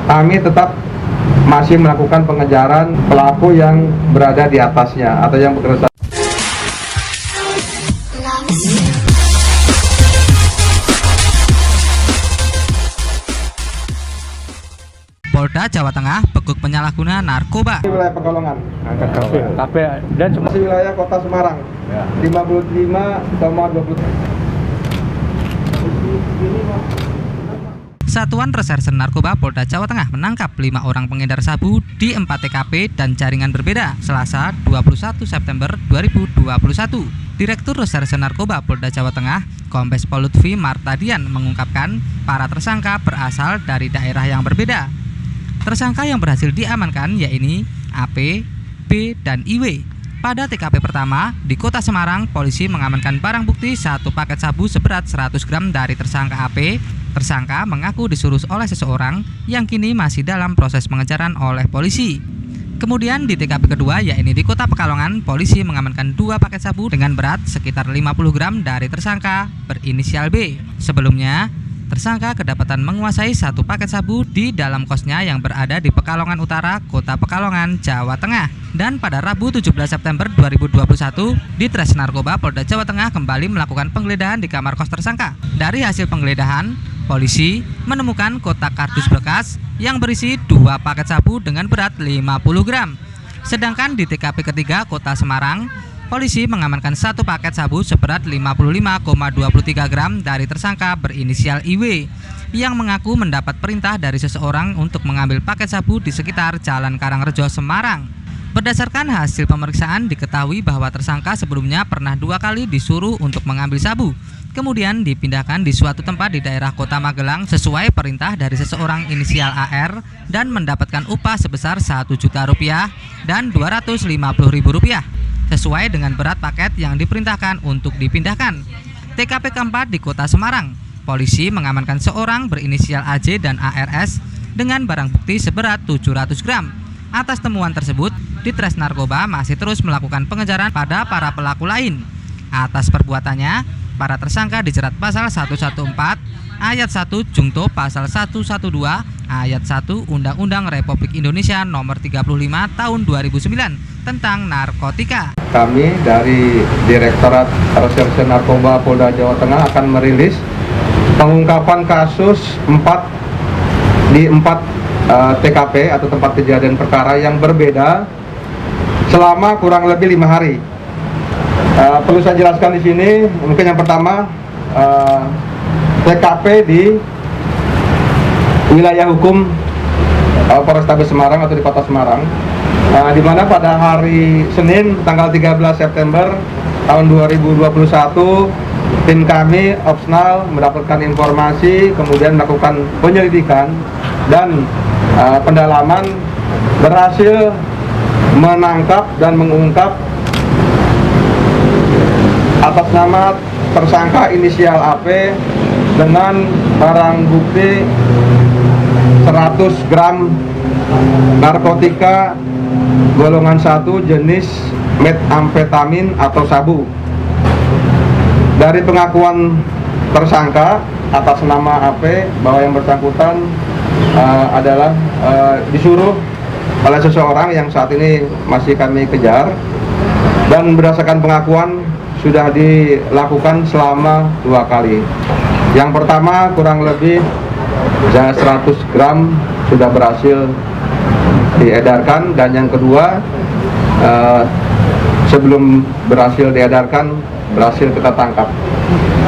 kami tetap masih melakukan pengejaran pelaku yang berada di atasnya atau yang bekerja. Polda Jawa Tengah beguk penyalahguna narkoba. Di wilayah Pekalongan, KB dan masih wilayah Kota Semarang, ya. 55,20. Satuan Reserse Narkoba Polda Jawa Tengah menangkap 5 orang pengedar sabu di 4 TKP dan jaringan berbeda Selasa 21 September 2021. Direktur Reserse Narkoba Polda Jawa Tengah, Kombes Pol Lutfi Martadian mengungkapkan para tersangka berasal dari daerah yang berbeda. Tersangka yang berhasil diamankan yaitu AP, B, dan IW. Pada TKP pertama di Kota Semarang, polisi mengamankan barang bukti 1 paket sabu seberat 100 gram dari tersangka AP. Tersangka mengaku disuruh oleh seseorang yang kini masih dalam proses pengejaran oleh polisi. Kemudian di TKP kedua yaitu di Kota Pekalongan, polisi mengamankan 2 paket sabu dengan berat sekitar 50 gram dari tersangka berinisial B. Sebelumnya, tersangka kedapatan menguasai 1 paket sabu di dalam kosnya yang berada di Pekalongan Utara, Kota Pekalongan, Jawa Tengah. Dan pada Rabu 17 September 2021, Ditres Narkoba Polda Jawa Tengah kembali melakukan penggeledahan di kamar kos tersangka. Dari hasil penggeledahan, polisi menemukan kotak kardus bekas yang berisi 2 paket sabu dengan berat 50 gram. Sedangkan di TKP ketiga Kota Semarang, polisi mengamankan 1 paket sabu seberat 55,23 gram dari tersangka berinisial IW yang mengaku mendapat perintah dari seseorang untuk mengambil paket sabu di sekitar Jalan Karangrejo, Semarang. Berdasarkan hasil pemeriksaan diketahui bahwa tersangka sebelumnya pernah 2 kali disuruh untuk mengambil sabu, kemudian dipindahkan di suatu tempat di daerah Kota Magelang sesuai perintah dari seseorang inisial AR dan mendapatkan upah sebesar Rp1 juta dan Rp250.000 sesuai dengan berat paket yang diperintahkan untuk dipindahkan. TKP keempat di Kota Semarang, polisi mengamankan seorang berinisial AJ dan ARS dengan barang bukti seberat 700 gram. Atas temuan tersebut, Ditres Narkoba masih terus melakukan pengejaran pada para pelaku lain. Atas perbuatannya, para tersangka dijerat pasal 114 ayat 1 Jungto pasal 112 ayat 1 Undang-Undang Republik Indonesia Nomor 35 Tahun 2009 tentang narkotika. Kami dari Direktorat Reserse Narkoba Polda Jawa Tengah akan merilis pengungkapan kasus 4 TKP atau tempat kejadian perkara yang berbeda selama kurang lebih 5 hari. Perlu saya jelaskan di sini, mungkin yang pertama TKP di wilayah hukum Polrestabes Semarang atau di Kota Semarang, di mana pada hari Senin tanggal 13 September tahun 2021 tim kami opsional mendapatkan informasi, kemudian melakukan penyelidikan dan pendalaman, berhasil menangkap dan mengungkap atas nama tersangka inisial AP dengan barang bukti 100 gram narkotika golongan 1 jenis metamfetamin atau sabu. Dari pengakuan tersangka atas nama AP bahwa yang bersangkutan adalah disuruh oleh seseorang yang saat ini masih kami kejar, dan berdasarkan pengakuan sudah dilakukan selama 2 kali. Yang pertama kurang lebih 100 gram sudah berhasil diedarkan, dan yang kedua sebelum berhasil diedarkan berhasil kita tangkap.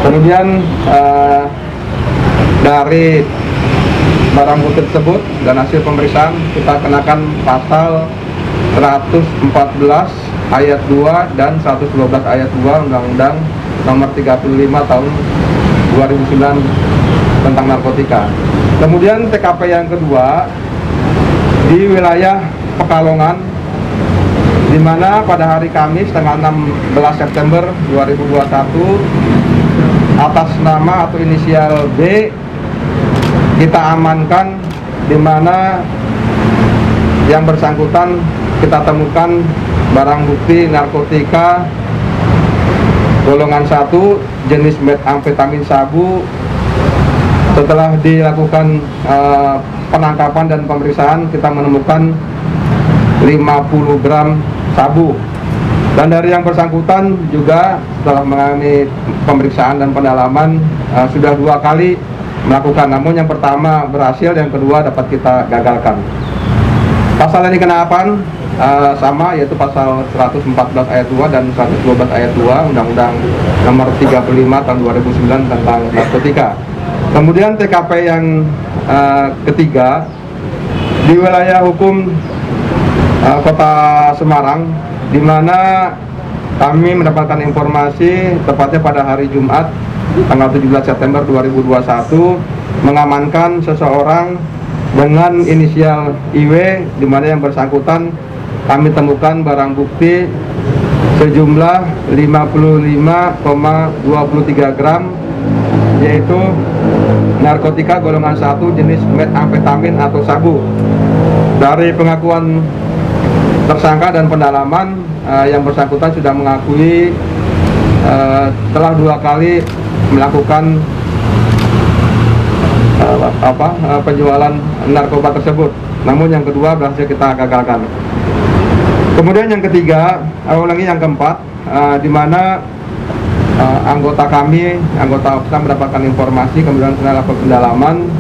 Kemudian dari barang bukti tersebut dan hasil pemeriksaan kita kenakan pasal 114 ayat 2 dan 112 ayat 2 Undang-Undang Nomor 35 Tahun 2009 tentang narkotika. Kemudian TKP yang kedua di wilayah Pekalongan, di mana pada hari Kamis tanggal 16 September 2021 atas nama atau inisial B kita amankan, di mana yang bersangkutan kita temukan barang bukti narkotika golongan 1 jenis metamfetamin sabu. Setelah dilakukan penangkapan dan pemeriksaan kita menemukan 50 gram sabu. Dan dari yang bersangkutan juga setelah mengalami pemeriksaan dan pendalaman sudah 2 kali melakukan, namun yang pertama berhasil, yang kedua dapat kita gagalkan. Pasal yang dikenakan sama, yaitu pasal 114 ayat 2 dan 112 ayat 2 Undang-Undang Nomor 35 tahun 2009 tentang narkotika. Kemudian TKP yang ketiga di wilayah hukum Kota Semarang, di mana kami mendapatkan informasi tepatnya pada hari Jumat tanggal 17 September 2021 mengamankan seseorang dengan inisial IW, di mana yang bersangkutan kami temukan barang bukti sejumlah 55,23 gram, yaitu narkotika golongan 1 jenis metamfetamin atau sabu. Dari pengakuan tersangka dan pendalaman, yang bersangkutan sudah mengakui telah 2 kali melakukan penjualan narkoba tersebut, namun yang kedua berhasil kita gagalkan. Kemudian yang ketiga, yang keempat, di mana anggota kami, anggota OPSA mendapatkan informasi, kemudian kita lakukan pendalaman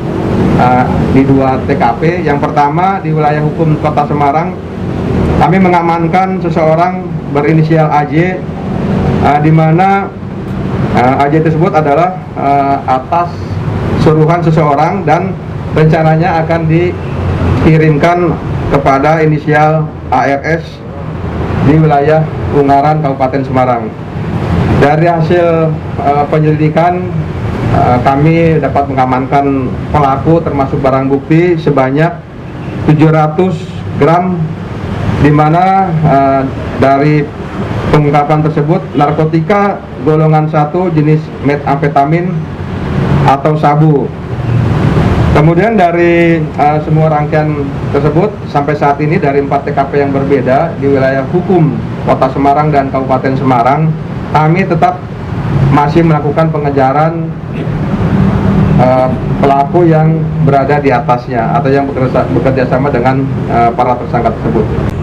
di 2 TKP. Yang pertama di wilayah hukum Kota Semarang, kami mengamankan seseorang berinisial AJ, di mana AJ tersebut adalah atas suruhan seseorang dan rencananya akan dikirimkan kepada inisial ARS di wilayah Ungaran, Kabupaten Semarang. Dari hasil penyelidikan, kami dapat mengamankan pelaku termasuk barang bukti sebanyak 700 gram, di mana dari pengungkapan tersebut narkotika golongan 1 jenis metamfetamin atau sabu. Kemudian dari semua rangkaian tersebut sampai saat ini dari 4 TKP yang berbeda di wilayah hukum Kota Semarang dan Kabupaten Semarang, kami tetap masih melakukan pengejaran pelaku yang berada di atasnya atau yang bekerja sama dengan para tersangka tersebut.